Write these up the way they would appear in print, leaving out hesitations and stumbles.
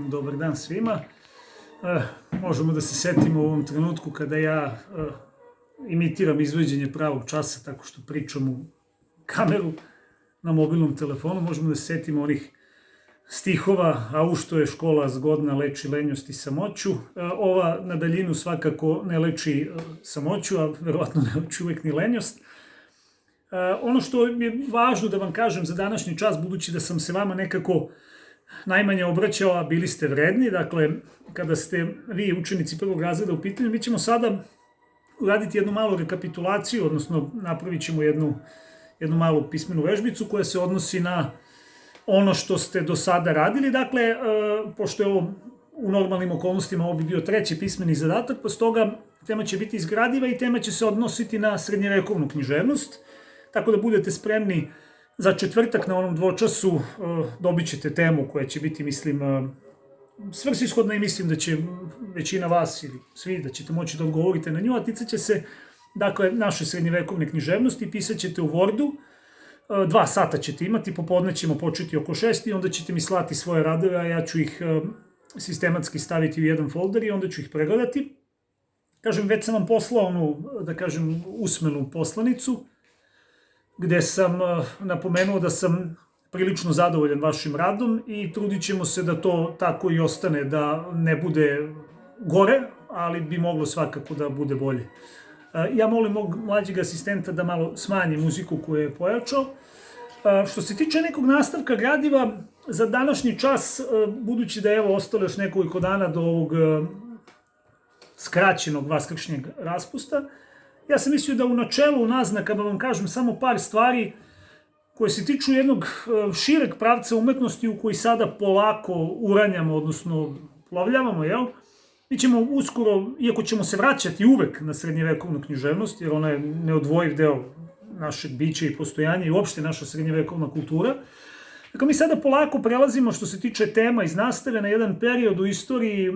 Dobar dan svima. Možemo da se setimo u ovom trenutku kada ja imitiram izvođenje pravog časa tako što pričam u kameru na mobilnom telefonu. Možemo da se setimo onih stihova, a u što je škola zgodna leči lenjost i samoću. Ova na daljinu svakako ne leči samoću, a verovatno ne leči uvek ni lenjost. Ono što je važno da vam kažem za današnji čas, budući da sam se vama nekako najmanje obraćao, a bili ste vredni, dakle, kada ste vi učenici prvog razreda u pitanju, mi ćemo sada uraditi jednu malu rekapitulaciju, odnosno napravit ćemo jednu malu pismenu vežbicu koja se odnosi na ono što ste do sada radili. Dakle, pošto je ovo u normalnim okolnostima, ovo bi bio treći pismeni zadatak, pa stoga tema će biti izgradiva i tema će se odnositi na srednjevekovnu književnost, tako da budete spremni za četvrtak na onom dvočasu, dobit ćete temu koja će biti, mislim, svrsishodna i mislim da će većina vas ili svi da ćete moći da odgovorite na nju, a ticat će se, dakle, naše srednjevekovne književnosti, pisat ćete u Wordu, 2 sata ćete imati, popodne ćemo početi oko 6 i onda ćete mi slati svoje radove, a ja ću ih sistematski staviti u jedan folder i onda ću ih pregledati. Kažem, već sam vam poslao onu, da kažem, usmenu poslanicu, gde sam napomenuo da sam prilično zadovoljan vašim radom i trudit ćemo se da to tako i ostane, da ne bude gore, ali bi moglo svakako da bude bolje. Ja molim mog mlađeg asistenta da malo smanji muziku koju je pojačao. Što se tiče nekog nastavka gradiva, za današnji čas, budući da je evo ostalo još nekoliko dana do ovog skraćenog vaskršnjeg raspusta, ja sam mislio da u načelu, u naznakama vam kažem samo par stvari koje se tiču jednog šireg pravca umetnosti u koji sada polako uranjamo, odnosno plovljavamo, jel? Mi ćemo uskoro, iako ćemo se vraćati uvek na srednjevekovnu književnost, jer ona je neodvojiv deo našeg bića i postojanja i uopšte naša srednjevekovna kultura. Dakle, mi sada polako prelazimo, što se tiče tema iz nastave, na jedan period u istoriji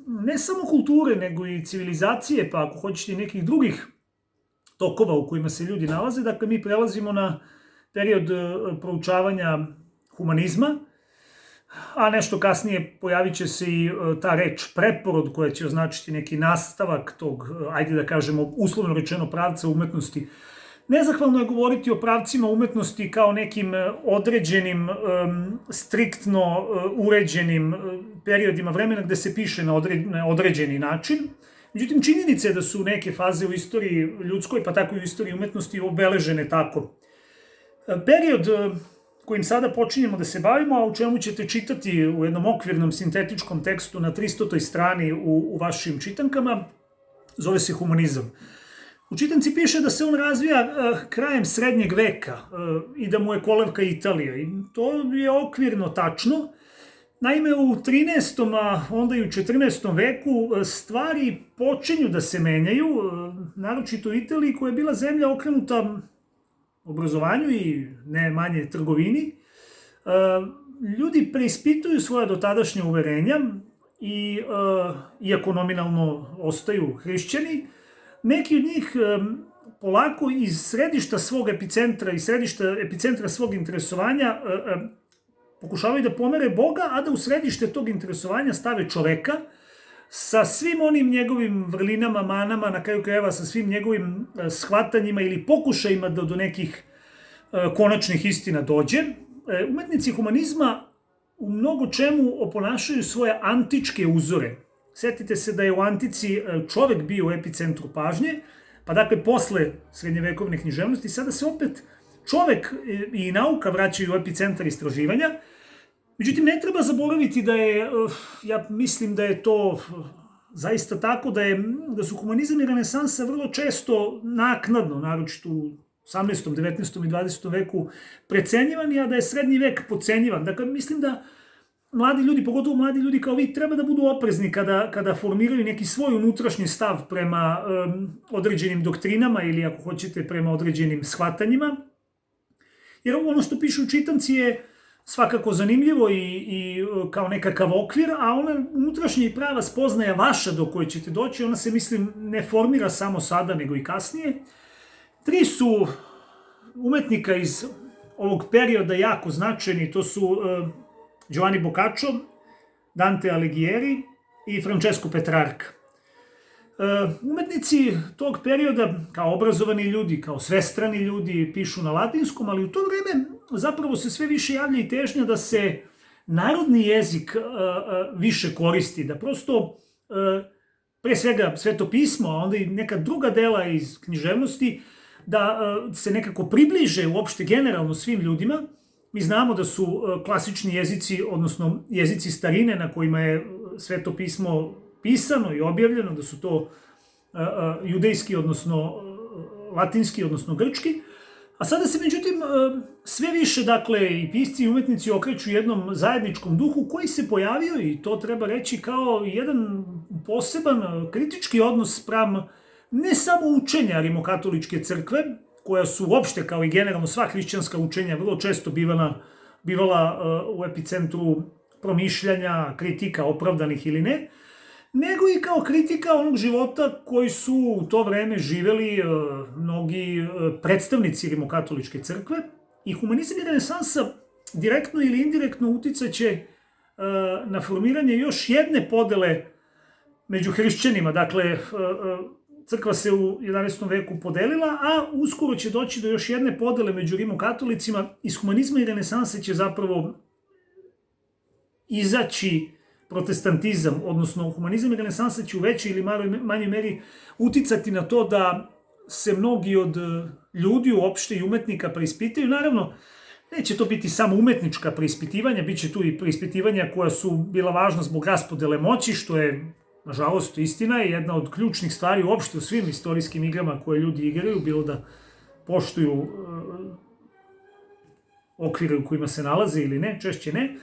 ne samo kulture, nego i civilizacije, pa ako hoćete i nekih drugih tokova u kojima se ljudi nalaze. Dakle, mi prelazimo na period proučavanja humanizma, a nešto kasnije pojavit će se i ta reč preporod koja će označiti neki nastavak tog, ajde da kažemo, uslovno rečeno pravca umetnosti. Nezahvalno je govoriti o pravcima umetnosti kao nekim određenim, striktno uređenim periodima vremena gde se piše na određeni način. Međutim, činjenica je da su neke faze u istoriji ljudskoj, pa tako i u istoriji umetnosti, obeležene tako. Period kojim sada počinjemo da se bavimo, a u čemu ćete čitati u jednom okvirnom sintetičkom tekstu na 300. strani u vašim čitankama, zove se humanizam. U čitanci piše da se on razvija krajem srednjeg veka i da mu je kolevka Italija. I to je okvirno tačno. Naime, u 13. a onda i u 14. veku stvari počinju da se menjaju, naročito u Italiji koja je bila zemlja okrenuta obrazovanju i ne manje trgovini. Ljudi preispituju svoja dotadašnja uverenja i, iako nominalno ostaju hrišćani, neki od njih polako iz središta svog epicentra i epicentra svog interesovanja pokušavaju da pomere Boga, a da u središte tog interesovanja stave čoveka sa svim onim njegovim vrlinama, manama, na kraju krajeva sa svim njegovim shvatanjima ili pokušajima da do nekih konačnih istina dođe. Umetnici humanizma u mnogo čemu oponašaju svoje antičke uzore. Setite se da je u antici čovek bio u epicentru pažnje, pa dakle posle srednjevekovne književnosti sada se opet čovek i nauka vraćaju u epicentar istraživanja. Međutim, ne treba zaboraviti da je, ja mislim da je to zaista tako, da su humanizam i renesansa vrlo često naknadno, naročito u 18., 19. i 20. veku precenjivani, a da je srednji vek podcenjivan. Dakle, mislim da mladi ljudi, pogotovo mladi ljudi kao vi, treba da budu oprezni kada formiraju neki svoj unutrašnji stav prema određenim doktrinama ili, ako hoćete, prema određenim shvatanjima. Jer ono što piše u čitanci je svakako zanimljivo i kao nekakav okvir, a ona unutrašnja i prava spoznaja vaša do koje ćete doći, ona se, mislim, ne formira samo sada, nego i kasnije. 3 su umetnika iz ovog perioda jako značajni, to su Giovanni Boccaccio, Dante Alighieri i Francesco Petrarca. Umetnici tog perioda, kao obrazovani ljudi, kao svestrani ljudi, pišu na latinskom, ali u to vreme zapravo se sve više javlja i težnja da se narodni jezik više koristi, da prosto, pre svega svetopismo, a onda i neka druga dela iz književnosti, da se nekako približe uopšte generalno svim ljudima. Mi znamo da su klasični jezici, odnosno jezici starine na kojima je svetopismo pisano i objavljeno, da su to judejski, odnosno latinski, odnosno grčki. A sada se, međutim, sve više, dakle, i pisci i umetnici okreću jednom zajedničkom duhu koji se pojavio, i to treba reći, kao jedan poseban kritički odnos spram ne samo učenja rimokatoličke crkve, koja su uopšte, kao i generalno sva hrišćanska učenja, vrlo često bivala u epicentru promišljanja, kritika, opravdanih ili ne, nego i kao kritika onog života koji su u to vreme živeli mnogi predstavnici rimokatoličke crkve. I humanizam i renesansa direktno ili indirektno uticaće na formiranje još jedne podele među hrišćanima. Dakle, crkva se u 11. veku podelila, a uskoro će doći do još jedne podele među rimokatolicima. Iz humanizma i renesanse će zapravo izaći protestantizam, odnosno humanizam i renesansa će u većoj ili manjoj meri uticati na to da se mnogi od ljudi uopšte i umetnika preispitaju. Naravno, neće to biti samo umetnička preispitivanja, bit će tu i preispitivanja koja su bila važna zbog raspodele moći, što je, nažalost, istina i jedna od ključnih stvari uopšte u svim istorijskim igrama koje ljudi igraju, bilo da poštuju okvire u kojima se nalaze ili ne, češće ne.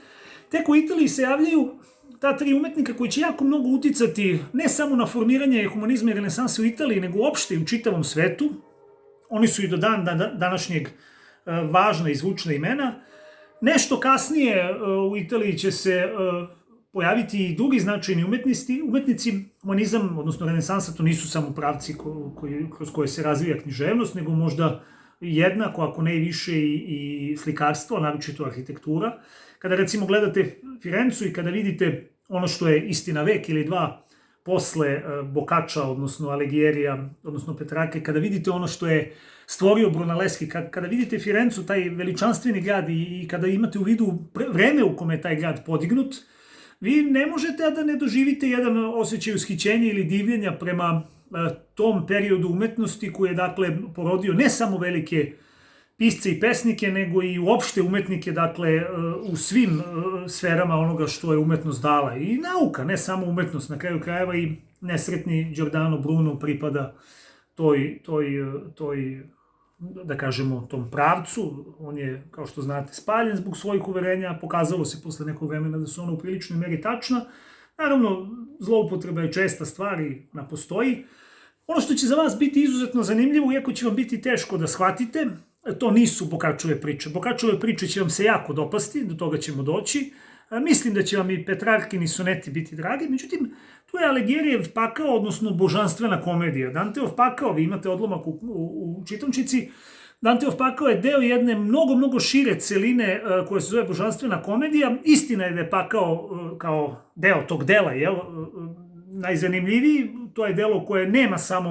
Tek u Italiji se javljaju ta tri umetnika koji će jako mnogo uticati ne samo na formiranje humanizma i renesanse u Italiji, nego uopšte i u čitavom svetu. Oni su i do današnjeg važna i zvučna imena. Nešto kasnije u Italiji će se pojaviti i drugi značajni umetnici. Humanizam, odnosno renesansa, to nisu samo pravci kroz koje se razvija književnost, nego možda jednako, ako ne i više, i slikarstvo, naročito arhitektura. Kada recimo gledate Firencu i kada vidite ono što je istina vek ili dva posle Boccaccia, odnosno Alighierija, odnosno Petrarke, kada vidite ono što je stvorio Brunelleschi, kada vidite Firencu, taj veličanstveni grad, i kada imate u vidu vreme u kome je taj grad podignut, vi ne možete da ne doživite jedan osjećaj ushićenja ili divljenja prema tom periodu umetnosti koji je, dakle, porodio ne samo velike pisce i pesnike, nego i uopšte umetnike, dakle, u svim sferama onoga što je umetnost dala. I nauka, ne samo umetnost, na kraju krajeva i nesretni Giordano Bruno pripada toj, da kažemo, tom pravcu. On je, kao što znate, spaljen zbog svojih uverenja, pokazalo se posle nekog vremena da su ona u priličnoj meri tačna. Naravno, zloupotreba je česta stvar i postoji. Ono što će za vas biti izuzetno zanimljivo, iako će vam biti teško da shvatite, to nisu Boccacciove priče. Boccacciove priče će vam se jako dopasti, do toga ćemo doći. Mislim da će vam i Petrarkini soneti biti dragi, međutim, tu je Aligherijev pakao, odnosno božanstvena komedija. Danteov pakao, vi imate odlomak u čitančici, Danteov pakao je deo jedne mnogo šire celine koja se zove božanstvena komedija. Istina je da je pakao kao deo tog dela, najzanimljiviji. To je delo koje nema samo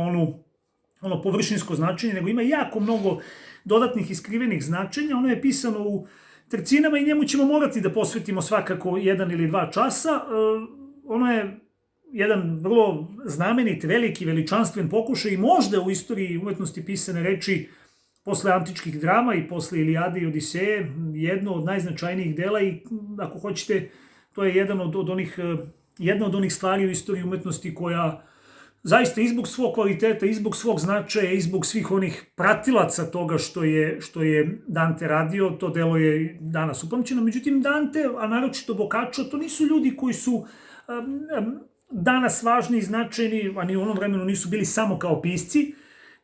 ono površinsko značenje, nego ima jako mnogo dodatnih iskrivenih značenja. Ono je pisano u tercinama i njemu ćemo morati da posvetimo svakako 1 ili 2 časa. Ono je jedan vrlo znamenit, veliki, veličanstven pokušaj i možda u istoriji umetnosti pisane reči posle antičkih drama i posle Ilijade i Odiseje jedno od najznačajnijih dela i, ako hoćete, to je jedna od onih stvari u istoriji umetnosti koja zaista i zbog svog kvaliteta, i zbog svog značaja, i zbog svih onih pratilaca toga što je Dante radio, to delo je danas upamćeno. Međutim, Dante, a naročito Boccaccio, to nisu ljudi koji su danas važni i značajni, a ni u onom vremenu nisu bili samo kao pisci,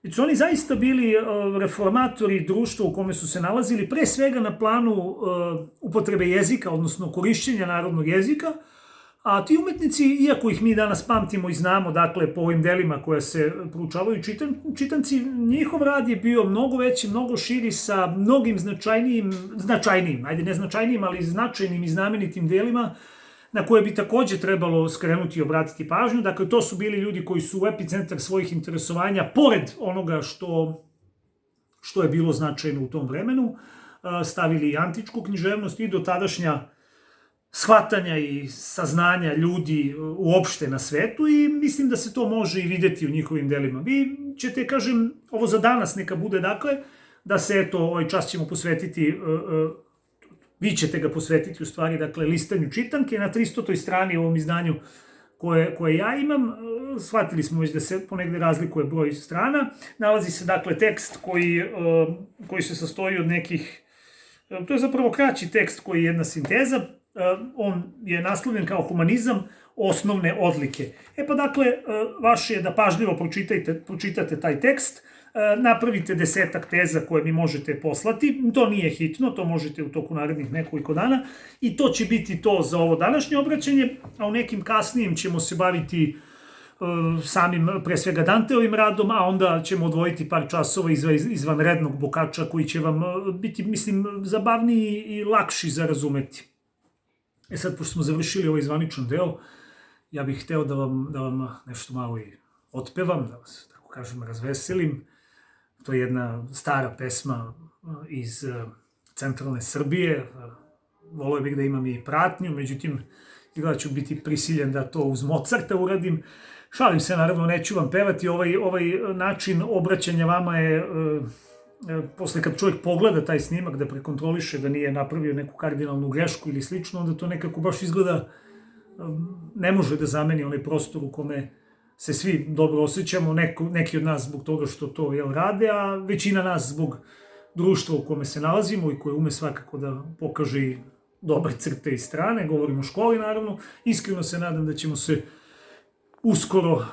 već su oni zaista bili reformatori društva u kome su se nalazili, pre svega na planu upotrebe jezika, odnosno korišćenja narodnog jezika. A ti umetnici, iako ih mi danas pamtimo i znamo, dakle, po ovim delima koje se proučavaju čitanci, njihov rad je bio mnogo veći, mnogo širi, sa mnogim značajnijim, ajde ne značajnijim, ali značajnim i znamenitim delima, na koje bi takođe trebalo skrenuti i obratiti pažnju. Dakle, to su bili ljudi koji su u epicentar svojih interesovanja, pored onoga što je bilo značajno u tom vremenu, stavili i antičku književnost i dotadašnja shvatanja i saznanja ljudi uopšte na svetu i mislim da se to može i videti u njihovim delima. Vi ćete, kažem, ovo za danas neka bude, dakle, da se, eto, ovaj čas ćemo posvetiti, vi ćete ga posvetiti u stvari, dakle, listanju čitanke. Na 300. strani u ovom izdanju koje ja imam, shvatili smo već da se ponegde razlikuje broj strana, nalazi se, dakle, tekst koji se sastoji od nekih, to je zapravo kraći tekst koji je jedna sinteza, on je naslovljen kao Humanizam, osnovne odlike. Pa dakle, vaše je da pažljivo pročitate taj tekst, napravite 10 teza koje mi možete poslati, to nije hitno, to možete u toku narednih nekoliko dana i to će biti to za ovo današnje obraćanje, a u nekim kasnijim ćemo se baviti samim, pre svega, Danteovim radom, a onda ćemo odvojiti par časova izvanrednog Bokača koji će vam biti, mislim, zabavniji i lakši za razumeti. Sad, pošto smo završili ovaj zvaničan deo, ja bih hteo da vam nešto malo i otpevam, da vas, tako kažem, razveselim. To je jedna stara pesma iz centralne Srbije. Voleo bih da imam i pratnju, međutim, izgleda ću biti prisiljen da to uz Mozarta uradim. Šalim se, naravno, neću vam pevati. Ovaj način obraćanja vama je, posle kad čovjek pogleda taj snimak, da prekontroliše da nije napravio neku kardinalnu grešku ili slično, onda to nekako baš izgleda, ne može da zameni onaj prostor u kome se svi dobro osjećamo, neki od nas zbog toga što to rade, a većina nas zbog društva u kome se nalazimo i koje ume svakako da pokaže i dobre crte i strane, govorimo o školi naravno. Iskreno se nadam da ćemo se uskoro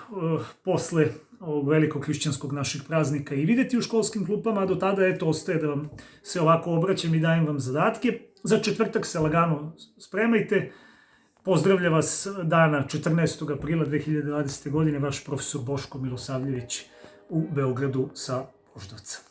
posle ovog velikog hrišćanskog naših praznika i videti u školskim klupama, a do tada, eto, ostaje da vam se ovako obraćam i dajem vam zadatke. Za četvrtak se lagano spremajte. Pozdravlja vas dana 14. aprila 2020. godine vaš profesor Boško Milosavljević u Beogradu sa Voždovca.